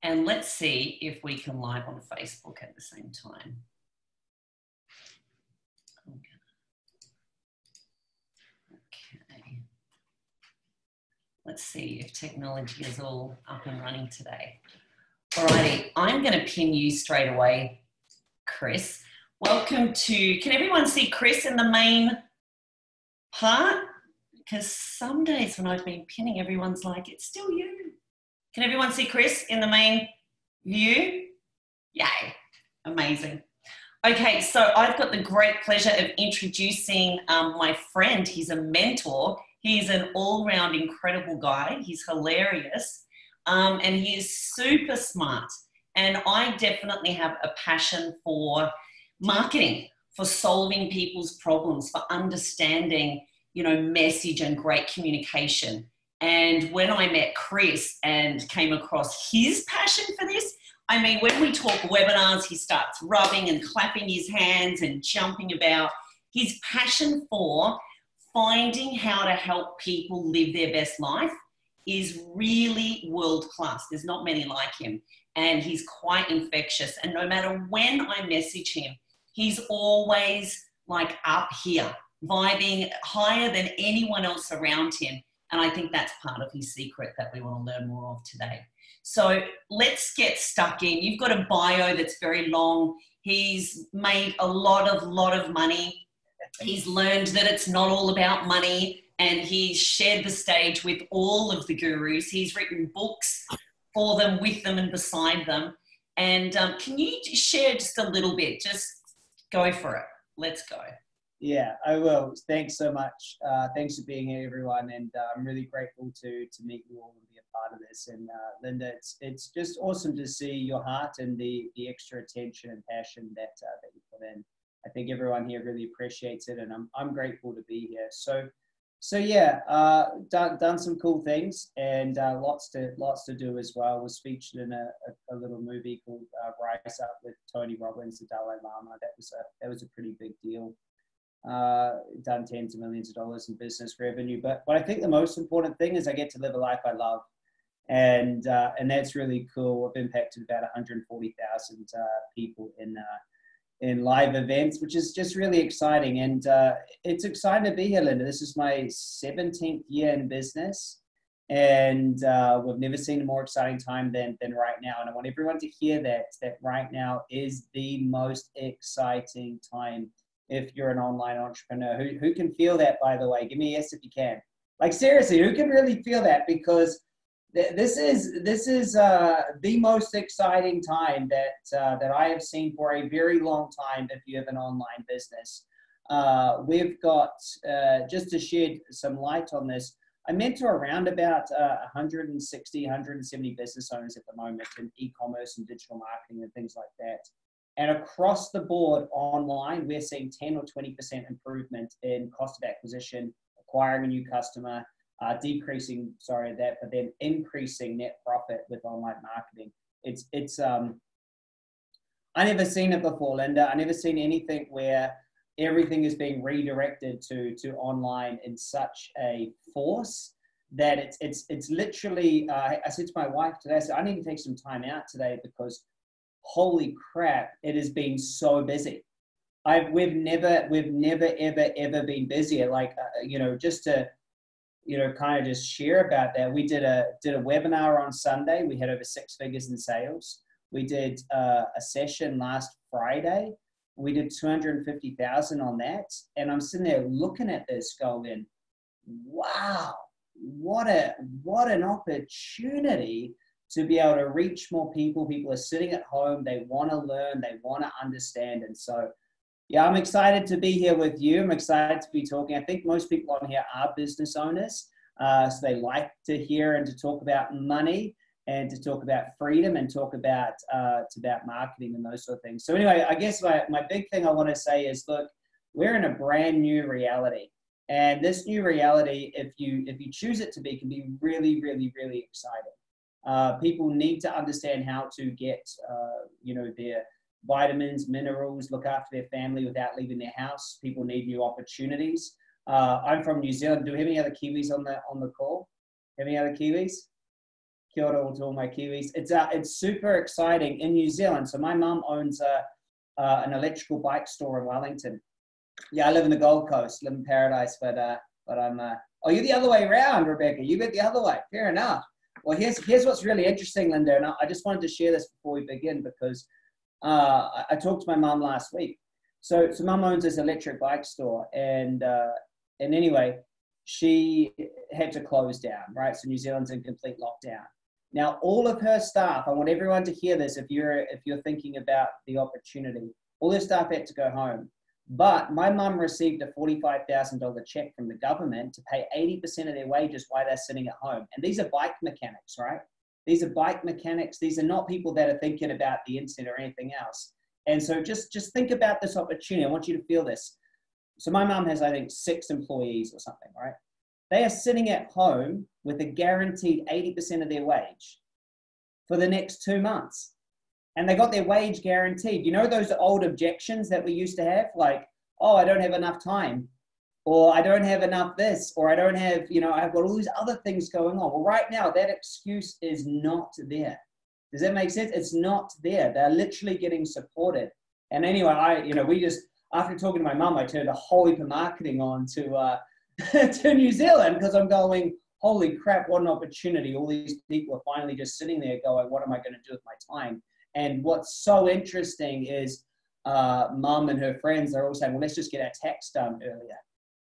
And let's see if we can live on Facebook at the same time. Okay. Let's see if technology is all up and running today. Alrighty, I'm going to pin you straight away, Chris. Welcome to, can everyone see Chris in the main part? Because some days when I've been pinning, everyone's like, it's still you. Can everyone see Chris in the main view? Yay, amazing. Okay, so I've got the great pleasure of introducing my friend. He's a mentor. He's an all-round incredible guy. He's hilarious, and he is super smart. And I definitely have a passion for marketing, for solving people's problems, for understanding, you know, message and great communication. And when I met Chris and came across his passion for this, I mean, when we talk webinars, he starts rubbing and clapping his hands and jumping about. His passion for finding how to help people live their best life is really world class. There's not many like him, and he's quite infectious. And no matter when I message him, he's always like up here, vibing higher than anyone else around him. And I think that's part of his secret that we want to learn more of today. So let's get stuck in. You've got a bio that's very long. He's made a lot of money. He's learned that it's not all about money, and he's shared the stage with all of the gurus. He's written books for them, with them, and beside them. And can you share just a little bit? Just go for it. Let's go. Yeah, I will. Thanks so much. Thanks for being here, everyone. And I'm really grateful to meet you all and be a part of this. And Linda, it's just awesome to see your heart and the extra attention and passion that you put in. I think everyone here really appreciates it, and I'm grateful to be here. So yeah, done some cool things, and lots to do as well. Was featured in a little movie called Rise Up with Tony Robbins, the Dalai Lama. That was a pretty big deal. Done tens of millions of dollars in business revenue, but I think the most important thing is I get to live a life I love, and that's really cool. I've impacted about 140,000 people in live events, which is just really exciting. And it's exciting to be here, Linda. This is my 17th year in business, and we've never seen a more exciting time than right now. And I want everyone to hear that right now is the most exciting time. If you're an online entrepreneur, who can feel that, by the way? Give me a yes if you can. Like, seriously, who can really feel that? Because this is the most exciting time that I have seen for a very long time if you have an online business. We've got, just to shed some light on this, I mentor around about 160, 170 business owners at the moment in e-commerce and digital marketing and things like that. And across the board online, we're seeing 10 or 20% improvement in cost of acquisition, acquiring a new customer, decreasing, but then increasing net profit with online marketing. It's I never seen it before, Linda. I never seen anything where everything is being redirected to online in such a force that it's literally, I said to my wife today, I said, I need to take some time out today because holy crap, it has been so busy. We've never ever been busier. Like, just to, kind of just share about that. We did a webinar on Sunday. We had over 6 figures in sales. We did a session last Friday. We did 250,000 on that. And I'm sitting there looking at this going, wow, what an opportunity to be able to reach more people. People are sitting at home. They want to learn. They want to understand. And so, yeah, I'm excited to be here with you. I'm excited to be talking. I think most people on here are business owners. So they like to hear and to talk about money and to talk about freedom and talk about, marketing and those sort of things. So anyway, I guess my big thing I want to say is, look, we're in a brand new reality. And this new reality, if you choose it to be, can be really, really, really exciting. People need to understand how to get, their vitamins, minerals, look after their family without leaving their house. People need new opportunities. I'm from New Zealand. Do we have any other Kiwis on the call? Have any other Kiwis? Kia ora to all my Kiwis. It's super exciting in New Zealand. So my mum owns an electrical bike store in Wellington. Yeah, I live in the Gold Coast, live in paradise, but I'm, oh, you're the other way around, Rebecca. You went the other way. Fair enough. Well, here's what's really interesting, Linda, and I just wanted to share this before we begin because I talked to my mum last week. So mum owns this electric bike store, and anyway, she had to close down, right? So New Zealand's in complete lockdown. Now, all of her staff, I want everyone to hear this if you're thinking about the opportunity, all her staff had to go home. But my mum received a $45,000 check from the government to pay 80% of their wages while they're sitting at home. And these are bike mechanics, right? These are bike mechanics. These are not people that are thinking about the internet or anything else. And so just think about this opportunity. I want you to feel this. So my mum has, I think, 6 employees or something, right? They are sitting at home with a guaranteed 80% of their wage for the next 2 months. And they got their wage guaranteed. You know those old objections that we used to have? Like, oh, I don't have enough time. Or I don't have enough this. Or I don't have, I've got all these other things going on. Well, right now, that excuse is not there. Does that make sense? It's not there. They're literally getting supported. And anyway, we just, after talking to my mum, I turned a whole heap of marketing on to New Zealand because I'm going, holy crap, what an opportunity. All these people are finally just sitting there going, what am I going to do with my time? And what's so interesting is mum and her friends are all saying, well, let's just get our tax done earlier.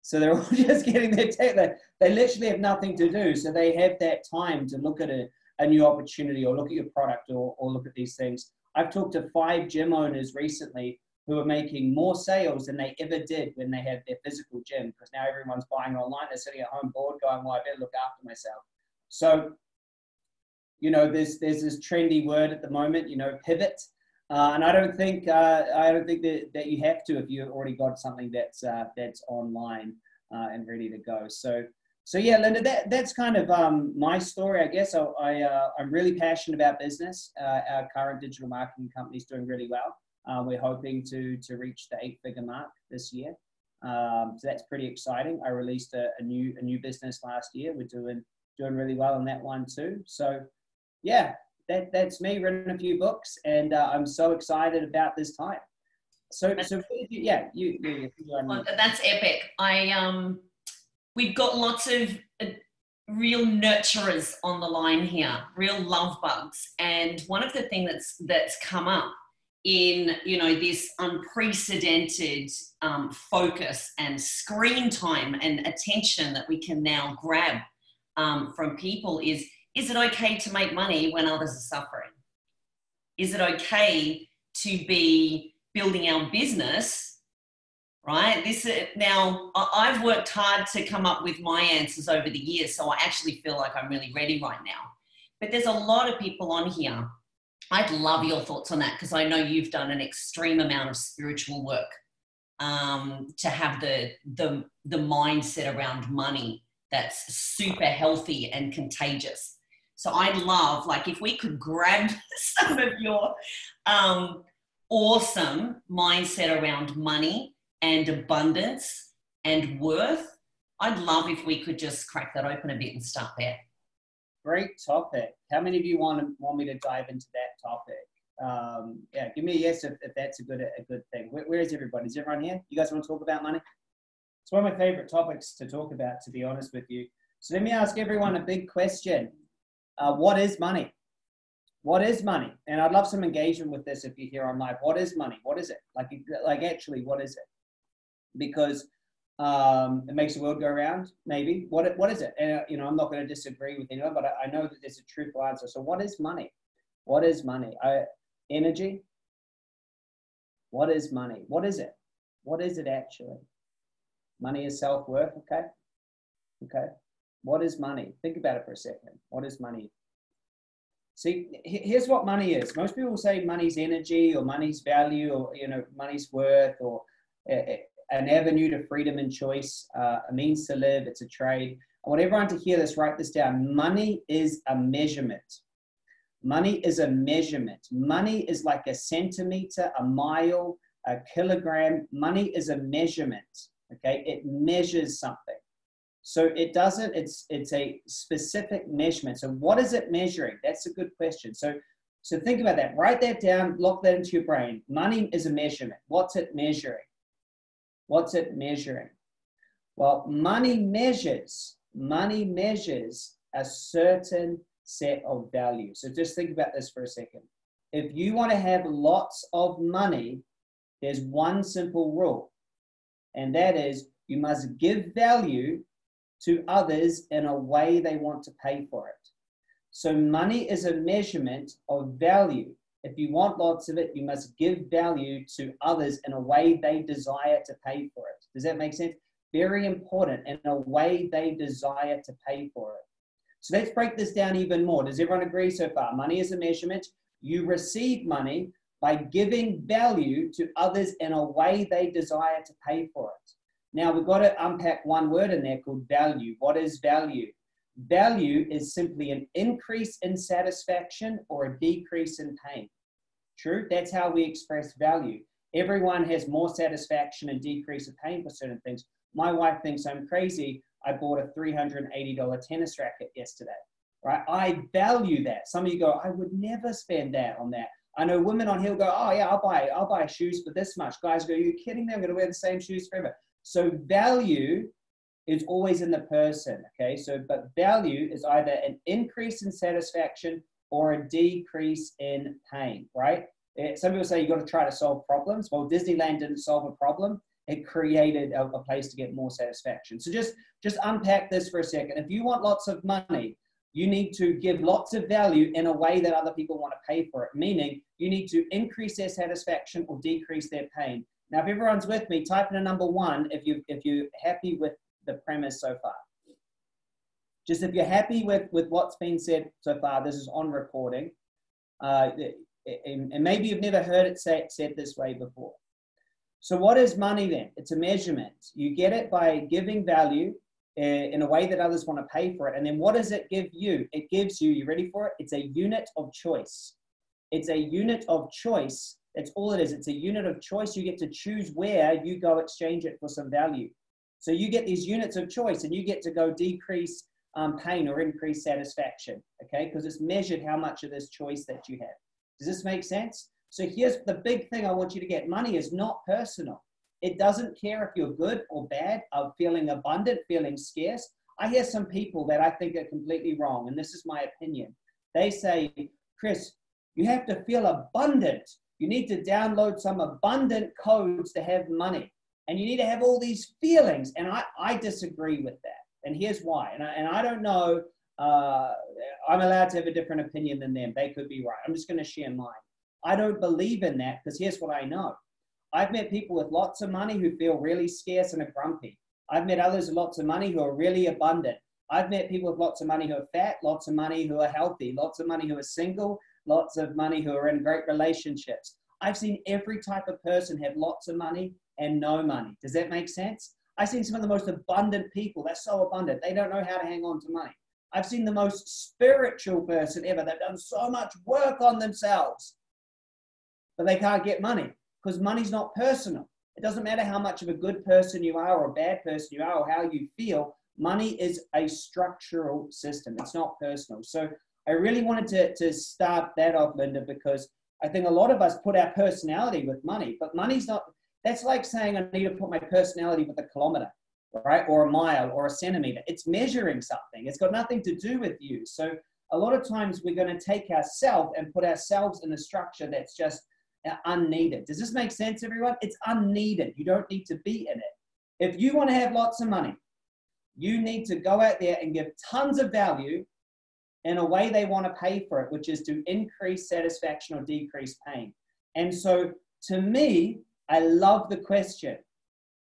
So they're all just getting their tax. They literally have nothing to do. So they have that time to look at a new opportunity or look at your product or look at these things. I've talked to 5 gym owners recently who are making more sales than they ever did when they had their physical gym because now everyone's buying online. They're sitting at home bored going, well, I better look after myself. So, there's this trendy word at the moment, pivot. And I don't think that you have to if you've already got something that's online and ready to go. So yeah, Linda, that's kind of my story, I guess. I'm really passionate about business. Our current digital marketing company is doing really well. We're hoping to reach the 8-figure mark this year. So that's pretty exciting. I released a new business last year. We're doing really well on that one too. So yeah, that's me, written a few books, and I'm so excited about this time. So yeah, you that's epic. We've got lots of real nurturers on the line here, real love bugs. And one of the things that's come up in, this unprecedented focus and screen time and attention that we can now grab from people is it okay to make money when others are suffering? Is it okay to be building our business, right? Now, I've worked hard to come up with my answers over the years, so I actually feel like I'm really ready right now. But there's a lot of people on here. I'd love your thoughts on that because I know you've done an extreme amount of spiritual work to have the mindset around money that's super healthy and contagious. So I'd love, if we could grab some of your awesome mindset around money and abundance and worth. I'd love if we could just crack that open a bit and start there. Great topic. How many of you want me to dive into that topic? Yeah, give me a yes if that's a good thing. Where is everybody? Is everyone here? You guys want to talk about money? It's one of my favorite topics to talk about, to be honest with you. So let me ask everyone a big question. What is money? What is money? And I'd love some engagement with this if you're here on live. What is money? What is it? Actually, what is it? Because it makes the world go around, maybe. What is it? And, I'm not going to disagree with anyone, but I know that there's a truthful answer. So what is money? What is money? Energy? What is money? What is it? What is it actually? Money is self-worth, okay? Okay. What is money? Think about it for a second. What is money? See, here's what money is. Most people say money's energy or money's value or, money's worth or an avenue to freedom and choice, a means to live. It's a trade. I want everyone to hear this, write this down. Money is a measurement. Money is a measurement. Money is like a centimeter, a mile, a kilogram. Money is a measurement, okay? It measures something. So it doesn't, it's a specific measurement. So what is it measuring? That's a good question. So think about that. Write that down, lock that into your brain. Money is a measurement. What's it measuring? What's it measuring? Well, money measures a certain set of values. So just think about this for a second. If you want to have lots of money, there's one simple rule, and that is you must give value to others in a way they want to pay for it. So money is a measurement of value. If you want lots of it, you must give value to others in a way they desire to pay for it. Does that make sense? Very important, in a way they desire to pay for it. So let's break this down even more. Does everyone agree so far? Money is a measurement. You receive money by giving value to others in a way they desire to pay for it. Now, we've got to unpack one word in there called value. What is value? Value is simply an increase in satisfaction or a decrease in pain. True? That's how we express value. Everyone has more satisfaction and decrease of pain for certain things. My wife thinks I'm crazy. I bought a $380 tennis racket yesterday, right? I value that. Some of you go, I would never spend that on that. I know women on here go, oh yeah, I'll buy shoes for this much. Guys go, are you kidding me? I'm going to wear the same shoes forever. So value is always in the person, okay? But value is either an increase in satisfaction or a decrease in pain, right? Some people say you've got to try to solve problems. Well, Disneyland didn't solve a problem. It created a place to get more satisfaction. So just unpack this for a second. If you want lots of money, you need to give lots of value in a way that other people want to pay for it, meaning you need to increase their satisfaction or decrease their pain. Now, if everyone's with me, type in a number 1 if you're happy with the premise so far. Just if you're happy with what's been said so far, this is on recording. And maybe you've never heard it said this way before. So what is money then? It's a measurement. You get it by giving value in a way that others want to pay for it. And then what does it give you? It gives you ready for it? It's a unit of choice. It's a unit of choice. That's all it is. It's a unit of choice. You get to choose where you go exchange it for some value. So you get these units of choice and you get to go decrease pain or increase satisfaction, okay? Because it's measured how much of this choice that you have. Does this make sense? So here's the big thing I want you to get. Money is not personal. It doesn't care if you're good or bad, feeling abundant, feeling scarce. I hear some people that I think are completely wrong, and this is my opinion. They say, Chris, you have to feel abundant. You need to download some abundant codes to have money. And you need to have all these feelings. And I disagree with that. And here's why. And I don't know, I'm allowed to have a different opinion than them. They could be right. I'm just going to share mine. I don't believe in that because here's what I know. I've met people with lots of money who feel really scarce and are grumpy. I've met others with lots of money who are really abundant. I've met people with lots of money who are fat, lots of money who are healthy, lots of money who are single, lots of money who are in great relationships. I've seen every type of person have lots of money and no money. Does that make sense? I've seen some of the most abundant people. They're so abundant. They don't know how to hang on to money. I've seen the most spiritual person ever. They've done so much work on themselves, but they can't get money because money's not personal. It doesn't matter how much of a good person you are or a bad person you are or how you feel. Money is a structural system. It's not personal. So I really wanted to start that off, Linda, because I think a lot of us put our personality with money, but money's not, that's like saying I need to put my personality with a kilometer, right? Or a mile or a centimeter. It's measuring something. It's got nothing to do with you. So a lot of times we're going to take ourselves and put ourselves in a structure that's just unneeded. Does this make sense, everyone? It's unneeded. You don't need to be in it. If you want to have lots of money, you need to go out there and give tons of value in a way they want to pay for it, which is to increase satisfaction or decrease pain. And so to me, I love the question.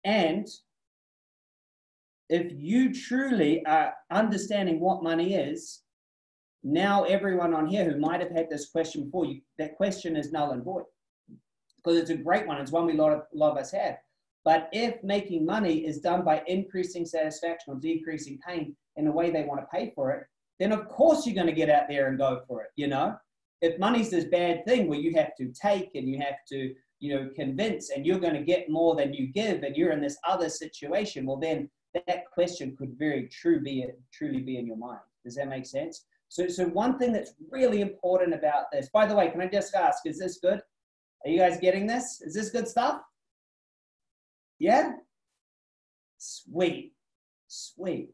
And if you truly are understanding what money is, now everyone on here who might have had this question before, that question is null and void. Because it's a great one. It's one we a lot of us have. But if making money is done by increasing satisfaction or decreasing pain in a way they want to pay for it, then of course you're going to get out there and go for it, you know? If money's this bad thing where you have to take and you have to, you know, convince and you're going to get more than you give and you're in this other situation, well then that question could truly be in your mind. Does that make sense? So one thing that's really important about this, by the way, can I just ask, is this good? Are you guys getting this? Is this good stuff? Yeah? Sweet. Sweet.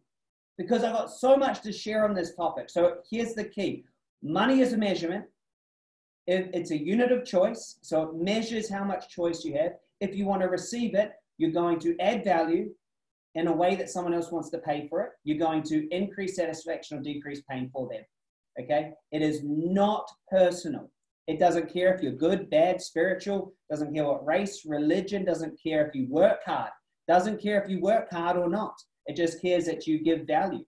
Because I've got so much to share on this topic. So here's the key. Money is a measurement. It's a unit of choice. So it measures how much choice you have. If you want to receive it, you're going to add value in a way that someone else wants to pay for it. You're going to increase satisfaction or decrease pain for them. Okay? It is not personal. It doesn't care if you're good, bad, spiritual, doesn't care what race, religion, doesn't care if you work hard, doesn't care if you work hard or not. It just cares that you give value.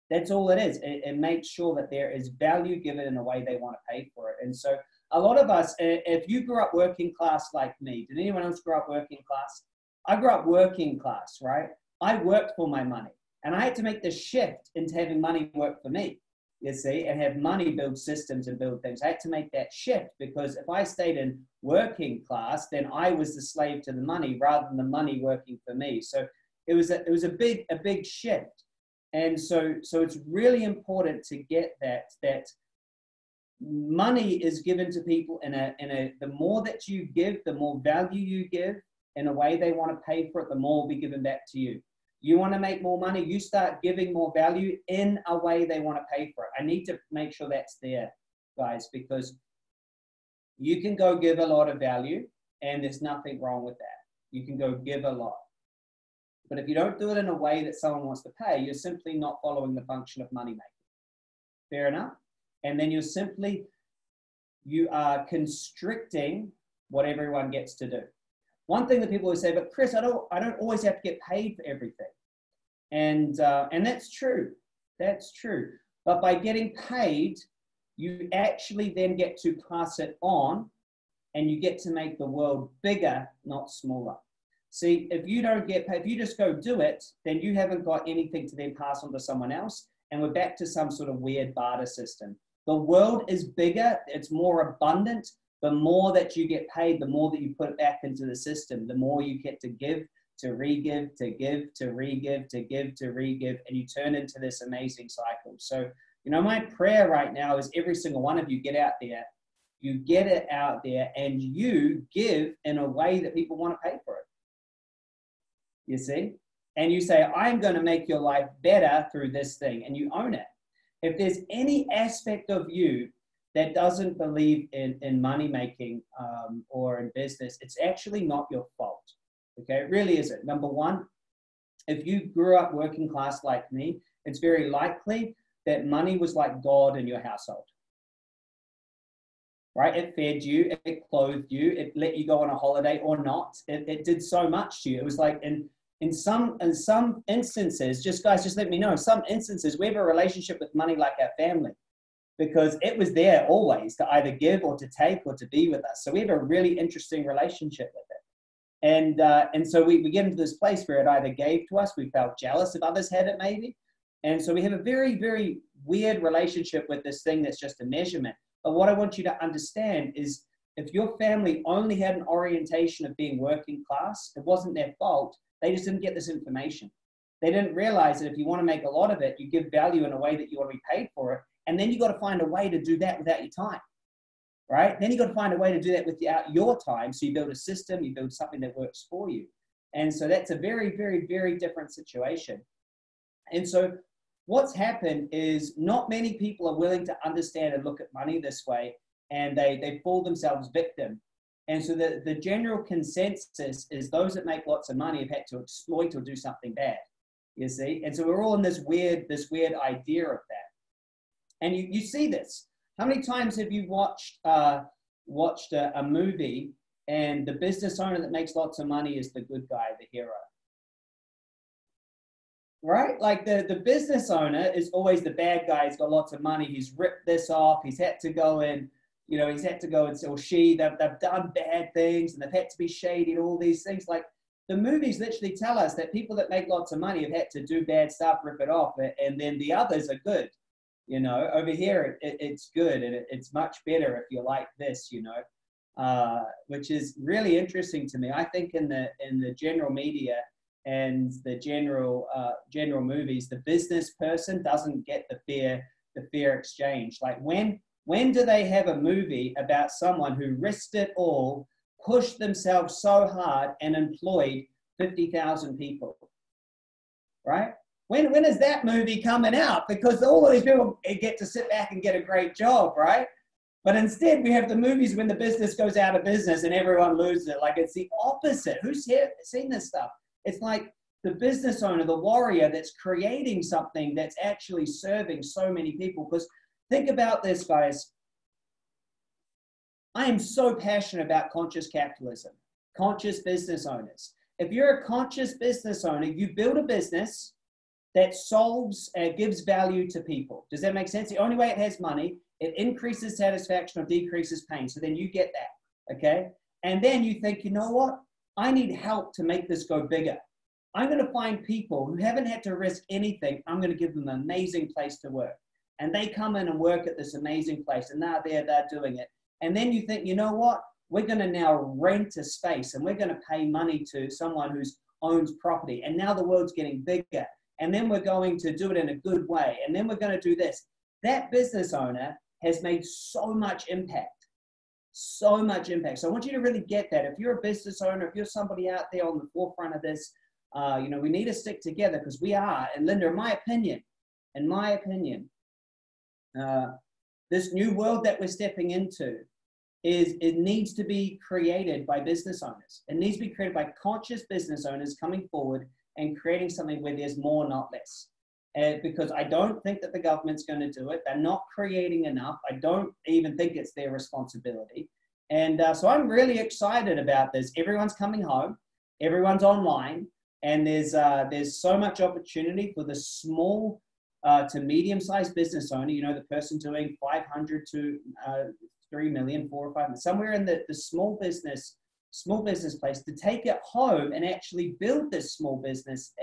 That's all it is. It makes sure that there is value given in a way they want to pay for it. And so a lot of us, if you grew up working class like me, did anyone else grow up working class? I grew up working class, right? I worked for my money, and I had to make the shift into having money work for me, you see, and have money build systems and build things. I had to make that shift, because if I stayed in working class, then I was the slave to the money rather than the money working for me. So it was a big shift. And so it's really important to get that money is given to people the more that you give, the more value you give in a way they want to pay for it, the more will be given back to you. You want to make more money, you start giving more value in a way they want to pay for it. I need to make sure that's there, guys, because you can go give a lot of value and there's nothing wrong with that. You can go give a lot. But if you don't do it in a way that someone wants to pay, you're simply not following the function of money making. Fair enough? And then you are constricting what everyone gets to do. One thing that people always say, but Chris, I don't always have to get paid for everything. And that's true. That's true. But by getting paid, you actually then get to pass it on, and you get to make the world bigger, not smaller. See, if you don't get paid, if you just go do it, then you haven't got anything to then pass on to someone else. And we're back to some sort of weird barter system. The world is bigger. It's more abundant. The more that you get paid, the more that you put it back into the system, the more you get to give, to re-give, to give, to re-give, to give, to re-give, and you turn into this amazing cycle. So, my prayer right now is every single one of you get out there, you get it out there, and you give in a way that people want to pay for it. You see? And you say, I'm going to make your life better through this thing, and you own it. If there's any aspect of you that doesn't believe in money making or in business, it's actually not your fault. Okay, it really isn't. Number one, if you grew up working class like me, it's very likely that money was like God in your household. Right? It fed you, it clothed you, it let you go on a holiday or not. It did so much to you. It was like in some instances, just let me know, some instances we have a relationship with money like our family, because it was there always to either give or to take or to be with us. So we have a really interesting relationship with it. And so we get into this place where it either gave to us, we felt jealous if others had it maybe. And so we have a very, very weird relationship with this thing that's just a measurement. But what I want you to understand is if your family only had an orientation of being working class, it wasn't their fault. They just didn't get this information. They didn't realize that if you want to make a lot of it, you give value in a way that you want to be paid for it. And then you got to find a way to do that without your time, right? Then you got to find a way to do that without your time. So you build a system, you build something that works for you. And so that's a very, very, very different situation. And so what's happened is not many people are willing to understand and look at money this way, and they fall themselves victim. And so the general consensus is those that make lots of money have had to exploit or do something bad, you see? And so we're all in this weird idea of that. And you see this. How many times have you watched a movie and the business owner that makes lots of money is the good guy, the hero? Right? Like the business owner is always the bad guy. He's got lots of money. He's ripped this off. He's had to go in, he's had to go and, or they've done bad things and they've had to be shady and all these things. Like the movies literally tell us that people that make lots of money have had to do bad stuff, rip it off, and then the others are good. Over here, it's good, and it's much better if you're like this, which is really interesting to me. I think in the general media and the general movies, the business person doesn't get the fair exchange. Like when do they have a movie about someone who risked it all, pushed themselves so hard, and employed 50,000 people, right? When is that movie coming out? Because all of these people get to sit back and get a great job, right? But instead, we have the movies when the business goes out of business and everyone loses it. Like, it's the opposite. Who's here seen this stuff? It's like the business owner, the warrior that's creating something that's actually serving so many people. Because think about this, guys. I am so passionate about conscious capitalism, conscious business owners. If you're a conscious business owner, you build a business that solves and gives value to people. Does that make sense? The only way it has money, it increases satisfaction or decreases pain. So then you get that, okay? And then you think, you know what? I need help to make this go bigger. I'm going to find people who haven't had to risk anything. I'm going to give them an amazing place to work. And they come in and work at this amazing place, and now they're doing it. And then you think, you know what? We're going to now rent a space, and we're going to pay money to someone who owns property. And now the world's getting bigger. And then we're going to do it in a good way. And then we're going to do this. That business owner has made so much impact, so much impact. So I want you to really get that. If you're a business owner, if you're somebody out there on the forefront of this, we need to stick together, because we are. And Linda, in my opinion, this new world that we're stepping into it needs to be created by business owners. It needs to be created by conscious business owners coming forward and creating something where there's more, not less. Because I don't think that the government's going to do it. They're not creating enough. I don't even think it's their responsibility. And so I'm really excited about this. Everyone's coming home. Everyone's online. And there's so much opportunity for the small to medium-sized business owner, the person doing 500 to 3 million, 4 or 5 million, somewhere in the small business place, to take it home and actually build this small business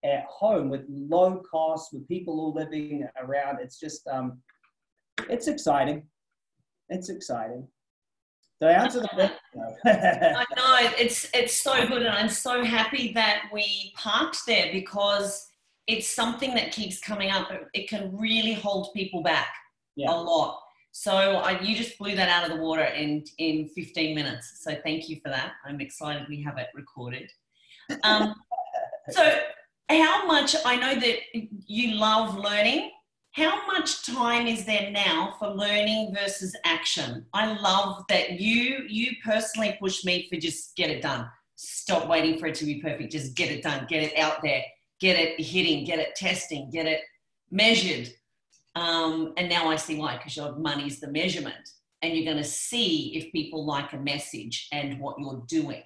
at home with low costs, with people all living around. It's just, it's exciting. It's exciting. Did I answer the question? I know, it's so good, and I'm so happy that we parked there, because it's something that keeps coming up. It can really hold people back a lot. So you just blew that out of the water in 15 minutes. So thank you for that. I'm excited we have it recorded. So how much, I know that you love learning. How much time is there now for learning versus action? I love that you personally push me for just get it done. Stop waiting for it to be perfect. Just get it done. Get it out there. Get it hitting. Get it testing. Get it measured. And now I see why, because your money's the measurement, and you're going to see if people like a message and what you're doing.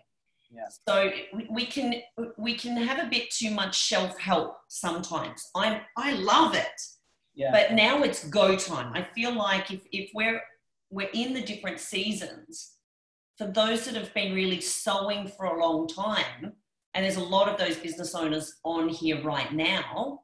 Yeah. So we can have a bit too much self-help sometimes. I love it. Yeah. But now it's go time. I feel like if we're in the different seasons, for those that have been really sowing for a long time, and there's a lot of those business owners on here right now,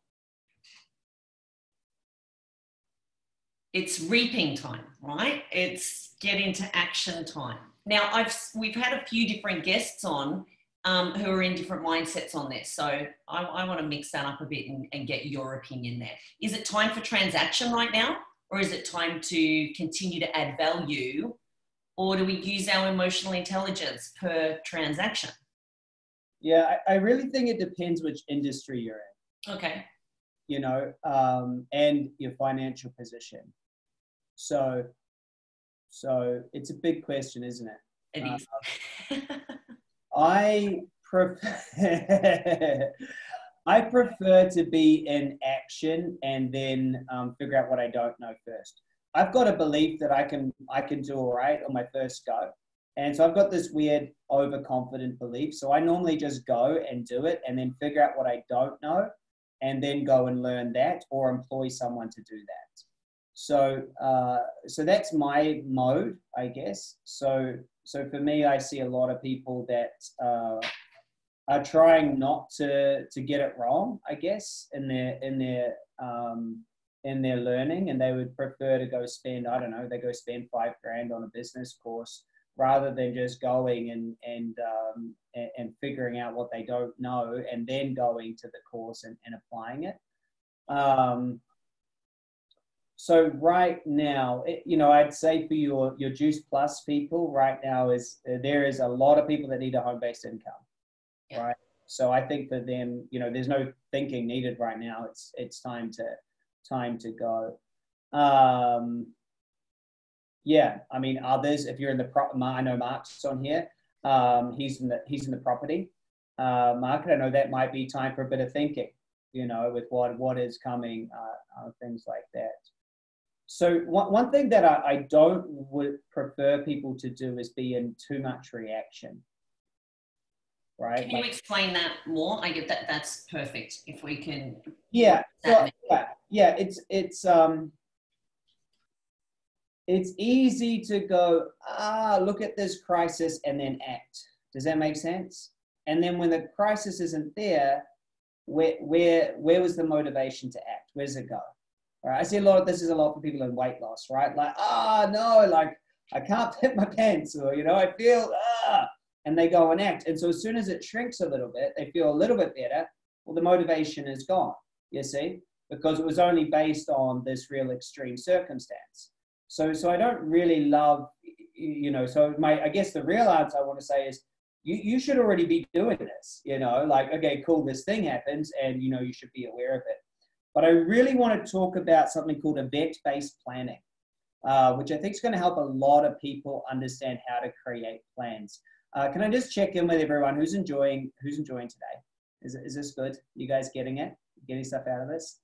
it's reaping time, right? It's get into action time. Now, we've had a few different guests on who are in different mindsets on this. So I want to mix that up a bit and get your opinion there. Is it time for transaction right now? Or is it time to continue to add value? Or do we use our emotional intelligence per transaction? Yeah, I really think it depends which industry you're in. Okay. And your financial position. So it's a big question, isn't it? It is. I prefer to be in action and then figure out what I don't know first. I've got a belief that I can do all right on my first go. And so I've got this weird overconfident belief. So I normally just go and do it and then figure out what I don't know and then go and learn that or employ someone to do that. So that's my mode, I guess. So for me, I see a lot of people that are trying not to get it wrong, I guess, in their learning, and they would prefer to go spend, I don't know, they go spend $5,000 on a business course rather than just going and figuring out what they don't know and then going to the course and applying it. So right now, I'd say for your Juice Plus people right now there is a lot of people that need a home-based income, yeah. Right? So I think for them, there's no thinking needed right now. It's time to go. Yeah, I mean, others, if you're in the I know Mark's on here. He's in the property market. I know that might be time for a bit of thinking, with what is coming, things like that. So one thing that I would prefer people to do is be in too much reaction. Right? Can you explain that more? I get that. That's perfect. If we can. Yeah. So, yeah. It's easy to go, look at this crisis and then act. Does that make sense? And then when the crisis isn't there, where was the motivation to act? Where does it go? All right. I see this is a lot for people in weight loss, right? Like, no, like I can't fit my pants, or, I feel, and they go and act. And so as soon as it shrinks a little bit, they feel a little bit better. Well, the motivation is gone, you see, because it was only based on this real extreme circumstance. So I don't really love, so I guess the real answer I want to say is you should already be doing this, like, okay, cool, this thing happens and, you should be aware of it. But I really want to talk about something called event-based planning, which I think is going to help a lot of people understand how to create plans. Can I just check in with everyone who's enjoying today? Is this good? You guys getting it? Getting stuff out of this?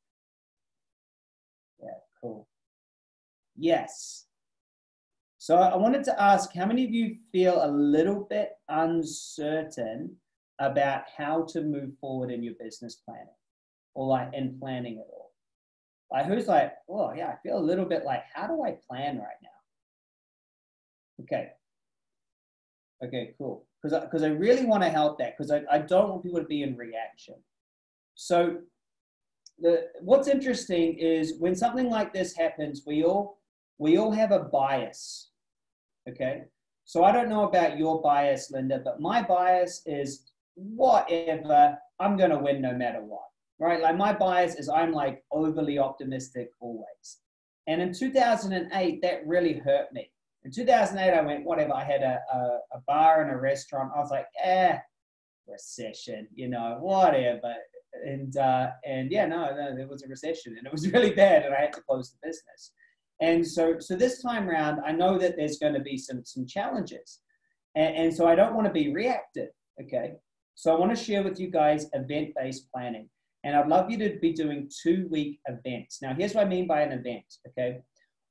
Yeah, cool. Yes. So I wanted to ask, how many of you feel a little bit uncertain about how to move forward in your business planning, or like in planning it all? Like, who's like, oh yeah, I feel a little bit like, how do I plan right now? Okay, cool. Because I really want to help that, because I don't want people to be in reaction. So what's interesting is when something like this happens, we all have a bias, okay? So I don't know about your bias, Linda, but my bias is whatever, I'm going to win no matter what, right? Like my bias is I'm like overly optimistic always. And in 2008, that really hurt me. In 2008, I went, whatever, I had a bar and a restaurant. I was like, recession, whatever. And yeah, no, there was a recession and it was really bad and I had to close the business. And so this time around, I know that there's going to be some challenges. And so I don't want to be reactive, okay? So I want to share with you guys event-based planning. And I'd love you to be doing 2-week events. Now, here's what I mean by an event, okay?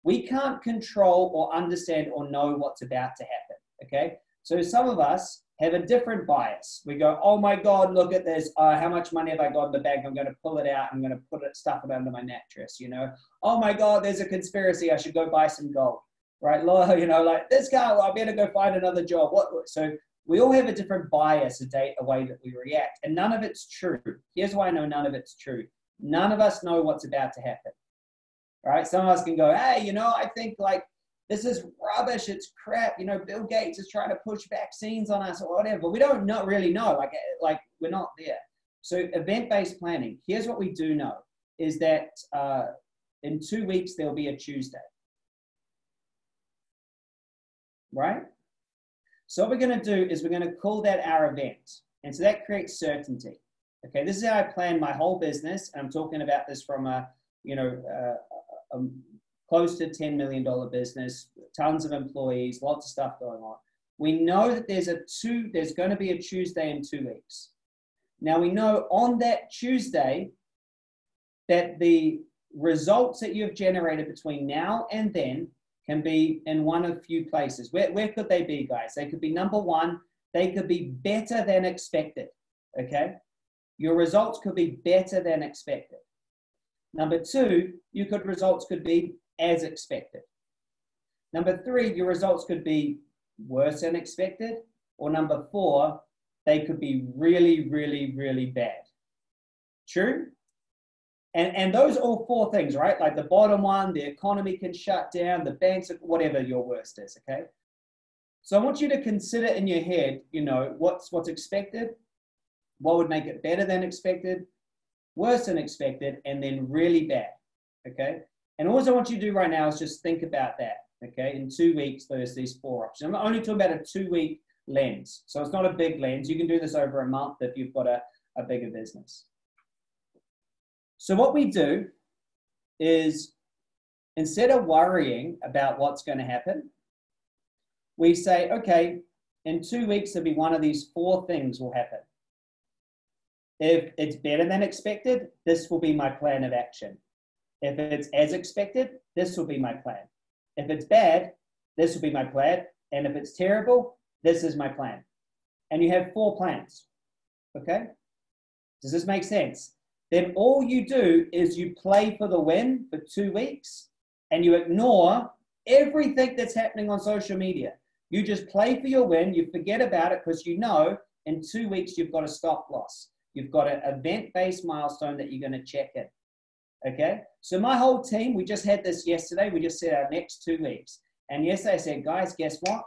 We can't control or understand or know what's about to happen, okay? So some of us have a different bias. We go, oh my God, look at this. How much money have I got in the bank? I'm going to pull it out. I'm going to stuff it under my mattress, Oh my God, there's a conspiracy. I should go buy some gold, right? Like this guy, I better go find another job. So we all have a different bias, a way that we react. And none of it's true. Here's why I know none of it's true. None of us know what's about to happen. Right? Some of us can go, hey, I think like this is rubbish. It's crap. Bill Gates is trying to push vaccines on us or whatever. We don't really know. Like we're not there. So event-based planning. Here's what we do know is that in 2 weeks, there'll be a Tuesday. Right? So what we're going to do is we're going to call that our event. And so that creates certainty. Okay. This is how I plan my whole business. And I'm talking about this from a close to $10 million business, tons of employees, lots of stuff going on. We know that there's going to be a Tuesday in 2 weeks. Now we know on that Tuesday that the results that you've generated between now and then can be in one of few places. Where could they be, guys? They could be, number one, they could be better than expected, okay? Your results could be better than expected. Number two, results could be as expected. Number three, your results could be worse than expected. Or number four, they could be really, really, really bad. True? And those are all four things, right? Like the bottom one, the economy can shut down, the banks, whatever your worst is, okay? So I want you to consider in your head, you know, what's expected, what would make it better than expected, worse than expected, and then really bad, okay? And all I want you to do right now is just think about that, okay? In 2 weeks, there's these 4 options. I'm only talking about a 2-week lens. So it's not a big lens. You can do this over a month if you've got a bigger business. So what we do is, instead of worrying about what's going to happen, we say, okay, in 2 weeks, there'll be one of these 4 things will happen. If it's better than expected, this will be my plan of action. If it's as expected, this will be my plan. If it's bad, this will be my plan. And if it's terrible, this is my plan. And you have 4 plans, okay? Does this make sense? Then all you do is you play for the win for 2 weeks and you ignore everything that's happening on social media. You just play for your win, you forget about it because you know in 2 weeks you've got a stop loss. You've got an event-based milestone that you're going to check in, okay? So my whole team, we just had this yesterday, we just said our next 2 weeks. And yesterday I said, guys, guess what?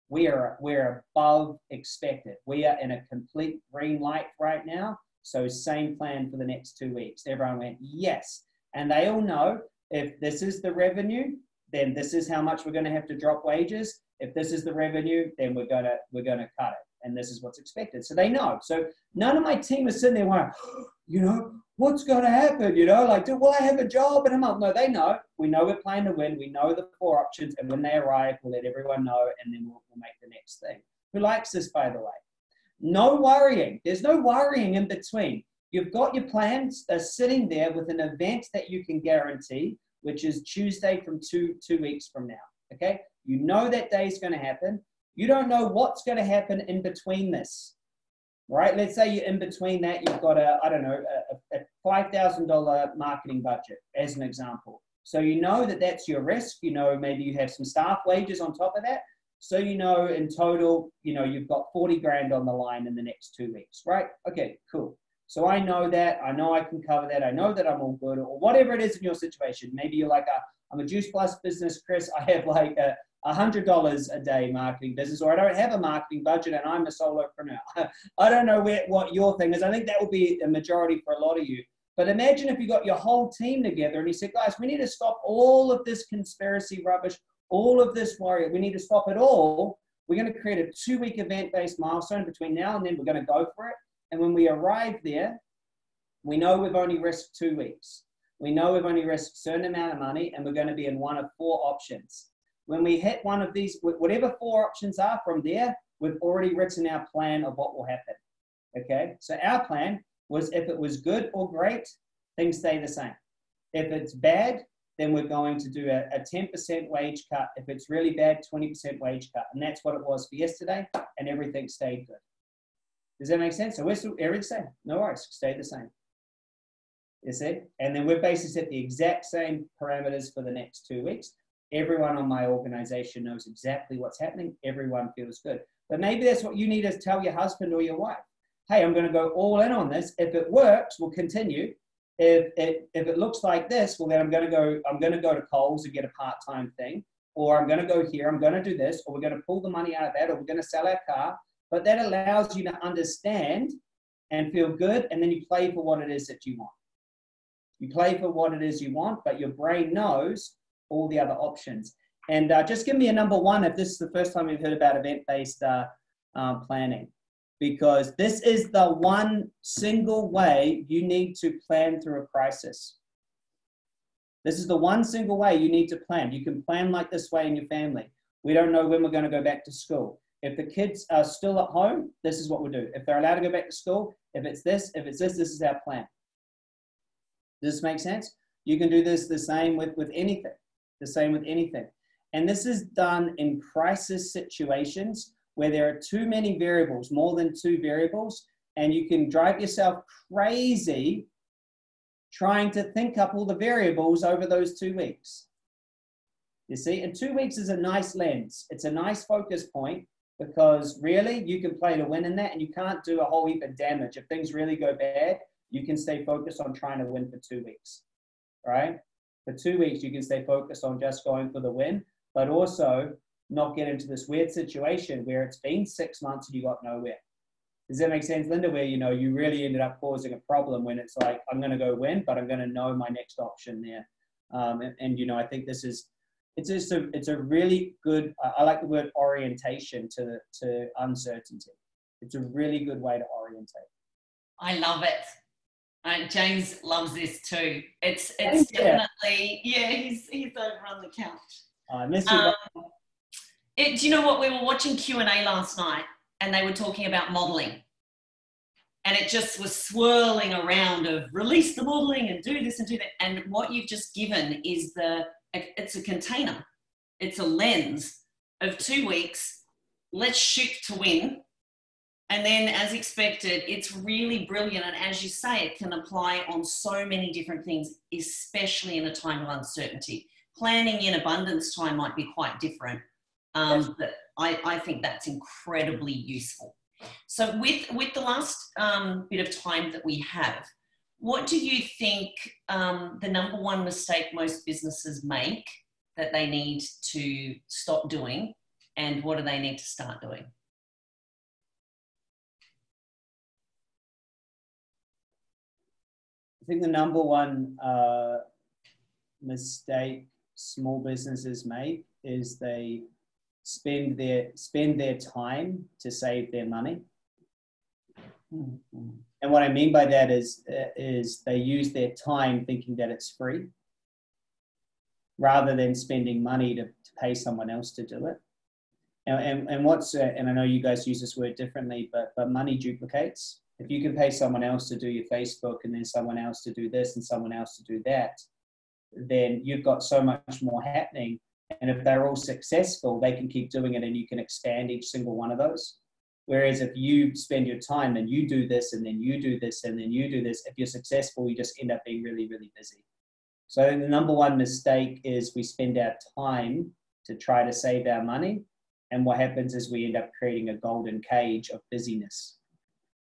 We're above expected. We are in a complete green light right now. So same plan for the next 2 weeks. Everyone went, yes. And they all know if this is the revenue, then this is how much we're going to have to drop wages. If this is the revenue, then we're going to cut it. And this is what's expected. So they know. So none of my team is sitting there going, you know, what's going to happen? You know, like, will I have a job in a month? No, they know. We know we're playing to win. We know the 4 options. And when they arrive, we'll let everyone know. And then we'll make the next thing. Who likes this, by the way? No worrying. There's no worrying in between. You've got your plans. They're sitting there with an event that you can guarantee, which is Tuesday from two weeks from now. Okay? You know that day is going to happen. You don't know what's going to happen in between this, right? Let's say you're in between that, you've got a $5,000 marketing budget as an example. So you know that that's your risk. You know, maybe you have some staff wages on top of that. So you know in total, you know, you've got 40 grand on the line in the next 2 weeks, right? Okay, cool. So I know that, I know I can cover that. I know that I'm all good, or whatever it is in your situation. Maybe you're like, I'm a Juice Plus business, Chris. I have like $100 a day marketing business, or I don't have a marketing budget and I'm a solopreneur. I don't know what your thing is. I think that will be a majority for a lot of you. But imagine if you got your whole team together and you said, guys, we need to stop all of this conspiracy rubbish, all of this worry. We need to stop it all. We're going to create a 2-week event-based milestone between now and then. We're going to go for it. And when we arrive there, we know we've only risked 2 weeks. We know we've only risked a certain amount of money, and we're going to be in one of 4 options. When we hit one of these, whatever 4 options are from there, we've already written our plan of what will happen. Okay? So our plan was, if it was good or great, things stay the same. If it's bad, then we're going to do a 10% wage cut. If it's really bad, 20% wage cut. And that's what it was for yesterday, and everything stayed good. Does that make sense? So we're still everything the same. No worries, stay the same. You see? And then we're basically set the exact same parameters for the next 2 weeks. Everyone on my organization knows exactly what's happening. Everyone feels good. But maybe that's what you need to tell your husband or your wife. Hey, I'm going to go all in on this. If it works, we'll continue. If it looks like this, well, then I'm going to go to Kohl's and get a part-time thing, or I'm going to go here, I'm going to do this, or we're going to pull the money out of that, or we're going to sell our car. But that allows you to understand and feel good, and then you play for what it is that you want. You play for what it is you want, but your brain knows all the other options. And just give me a number 1 if this is the first time you've heard about event-based planning, because this is the one single way you need to plan through a crisis. This is the one single way you need to plan. You can plan like this way in your family. We don't know when we're going to go back to school. If the kids are still at home, this is what we'll do. If they're allowed to go back to school, if it's this, this is our plan. Does this make sense? You can do this the same with anything. The same with anything. And this is done in crisis situations where there are too many variables, more than 2 variables, and you can drive yourself crazy trying to think up all the variables over those 2 weeks. You see, and 2 weeks is a nice lens. It's a nice focus point, because really you can play to win in that, and you can't do a whole heap of damage. If things really go bad, you can stay focused on trying to win for 2 weeks, right? For 2 weeks, you can stay focused on just going for the win, but also not get into this weird situation where it's been 6 months and you got nowhere. Does that make sense, Linda? Where, you know, you really ended up causing a problem when it's like, I'm going to go win, but I'm going to know my next option there. And you know, I think this is, it's a really good, I like the word orientation to uncertainty. It's a really good way to orientate. I love it. James loves this too. It's definitely, yeah, he's over on the couch. I miss you. Do you know what? We were watching Q&A last night and they were talking about modeling. And it just was swirling around of release the modeling and do this and do that. And what you've just given is it's a container. It's a lens of 2 weeks. Let's shoot to win. And then as expected, it's really brilliant. And as you say, it can apply on so many different things, especially in a time of uncertainty. Planning in abundance time might be quite different. But I think that's incredibly useful. So with the last bit of time that we have, what do you think the number one mistake most businesses make that they need to stop doing, and what do they need to start doing? I think the number one mistake small businesses make is they spend their time to save their money. Mm-hmm. And what I mean by that is they use their time thinking that it's free, rather than spending money to pay someone else to do it. And what's and I know you guys use this word differently, but money duplicates. If you can pay someone else to do your Facebook, and then someone else to do this and someone else to do that, then you've got so much more happening. And if they're all successful, they can keep doing it and you can expand each single one of those. Whereas if you spend your time and you do this and then you do this and then you do this, if you're successful, you just end up being really, really busy. So I think the number one mistake is we spend our time to try to save our money. And what happens is we end up creating a golden cage of busyness.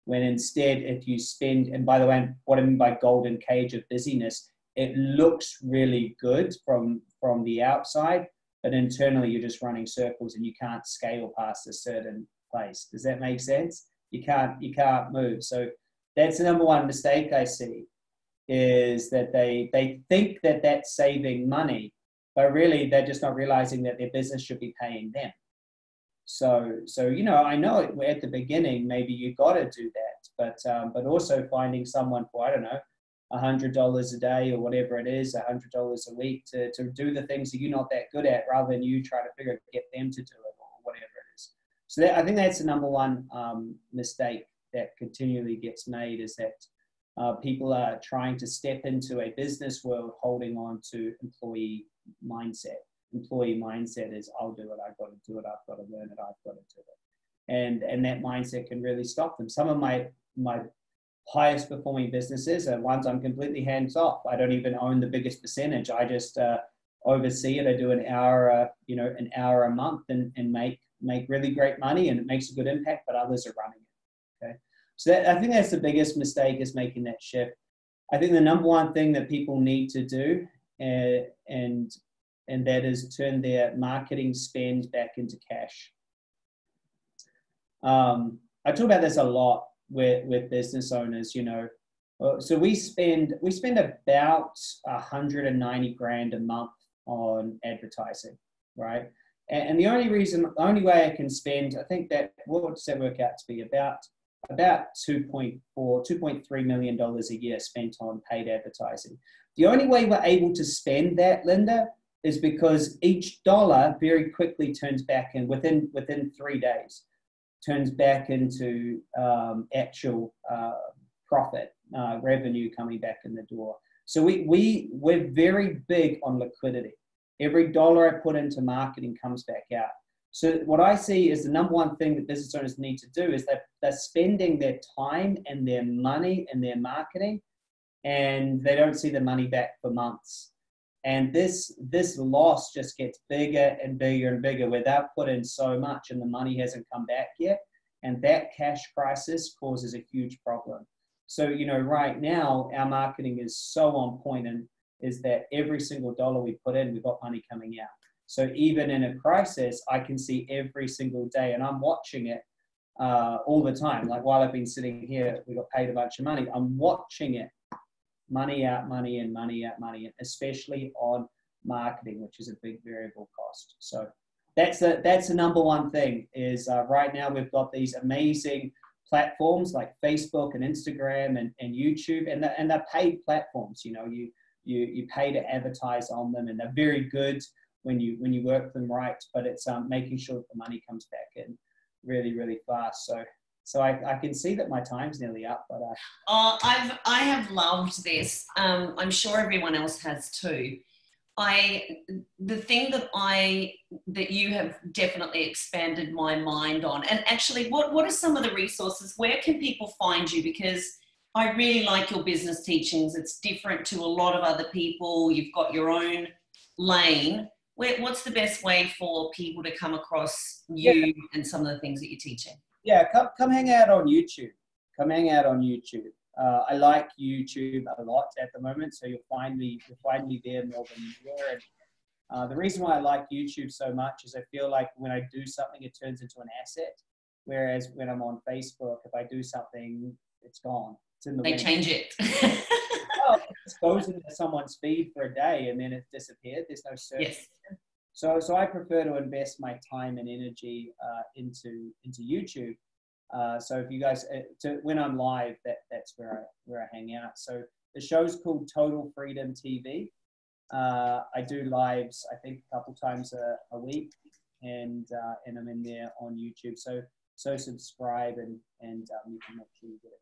When instead, if you spend, and by the way, what I mean by golden cage of busyness, it looks really good from the outside, but internally you're just running circles and you can't scale past a certain place. Does that make sense? You can't move. So that's the number one mistake I see, is that they think that that's saving money, but really they're just not realizing that their business should be paying them. So you know, I know at the beginning maybe you got to do that, but also finding someone for, I don't know, $100 a day or whatever it is, $100 a week to do the things that you're not that good at, rather than you try to get them to do it or whatever it is. So I think that's the number one mistake that continually gets made, is that people are trying to step into a business world holding on to employee mindset. Employee mindset is, I'll do it, I've got to do it, I've got to learn it, I've got to do it. And that mindset can really stop them. Some of my highest performing businesses are ones I'm completely hands off. I don't even own the biggest percentage. I just oversee it. I do an hour a month and make really great money, and it makes a good impact, but others are running it. Okay. So I think that's the biggest mistake, is making that shift. I think the number one thing that people need to do, and that is turn their marketing spend back into cash. I talk about this a lot with business owners, you know. So we spend about 190 grand a month on advertising, right? And the only way I can spend, I think that, what does that work out to be? About $2.3 million a year spent on paid advertising. The only way we're able to spend that, Linda, is because each dollar very quickly turns back in within 3 days, turns back into actual profit, revenue coming back in the door. So we're very big on liquidity. Every dollar I put into marketing comes back out. So what I see is the number one thing that business owners need to do is that they're spending their time and their money in their marketing, and they don't see the money back for months. And this loss just gets bigger and bigger and bigger where they've put in so much and the money hasn't come back yet. And that cash crisis causes a huge problem. So, you know, right now our marketing is so on point, and is that every single dollar we put in, we've got money coming out. So even in a crisis, I can see every single day, and I'm watching it all the time. Like while I've been sitting here, we got paid a bunch of money. I'm watching it, money out, money in, money out, money in, especially on marketing, which is a big variable cost. So that's the number one thing is right now we've got these amazing platforms like Facebook and Instagram and YouTube, and they're paid platforms. You know, you pay to advertise on them, and they're very good when you work them right. But it's making sure that the money comes back in really, really fast. So I can see that my time's nearly up, but I have loved this. I'm sure everyone else has too. The thing that you have definitely expanded my mind on, and actually what are some of the resources? Where can people find you? Because I really like your business teachings. It's different to a lot of other people. You've got your own lane. What's the best way for people to come across you and some of the things that you're teaching? Yeah, come hang out on YouTube. Come hang out on YouTube. I like YouTube a lot at the moment, so you'll find me there more than here. And the reason why I like YouTube so much is I feel like when I do something, it turns into an asset. Whereas when I'm on Facebook, if I do something, it's gone. It's in the wind. They change it. Well, it just goes into someone's feed for a day and then it disappeared. There's no search. Yes. So I prefer to invest my time and energy into YouTube. So if you guys, when I'm live, that's where I hang out. So the show's called Total Freedom TV. I do lives, I think, a couple times a week, and I'm in there on YouTube. So subscribe and you can make sure you get everything.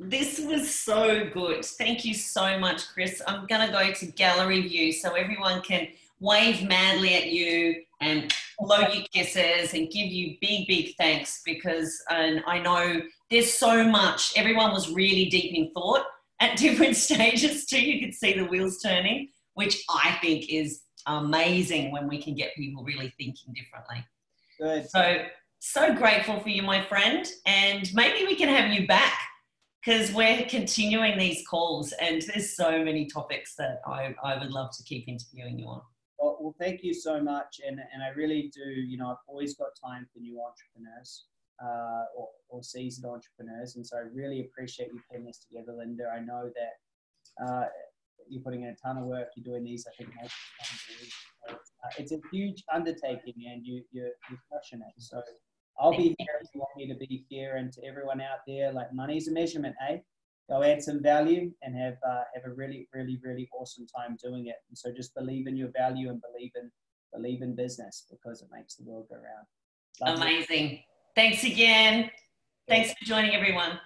This was so good. Thank you so much, Chris. I'm going to go to gallery view so everyone can wave madly at you and blow you kisses and give you big, big thanks, because I know there's so much. Everyone was really deep in thought at different stages too. You could see the wheels turning, which I think is amazing when we can get people really thinking differently. Good. So grateful for you, my friend. And maybe we can have you back, because we're continuing these calls and there's so many topics that I would love to keep interviewing you on. Well, thank you so much. And I really do, you know, I've always got time for new entrepreneurs or seasoned entrepreneurs. And so I really appreciate you putting this together, Linda. I know that you're putting in a ton of work. You're doing these, I think, most of the time. It's a huge undertaking and you're crushing it. So I'll be here if you want me to be here. And to everyone out there, like, money's a measurement, eh? Go add some value and have a really, really, really awesome time doing it. And so just believe in your value and believe in business, because it makes the world go round. Amazing. Thanks again. Thanks for joining, everyone.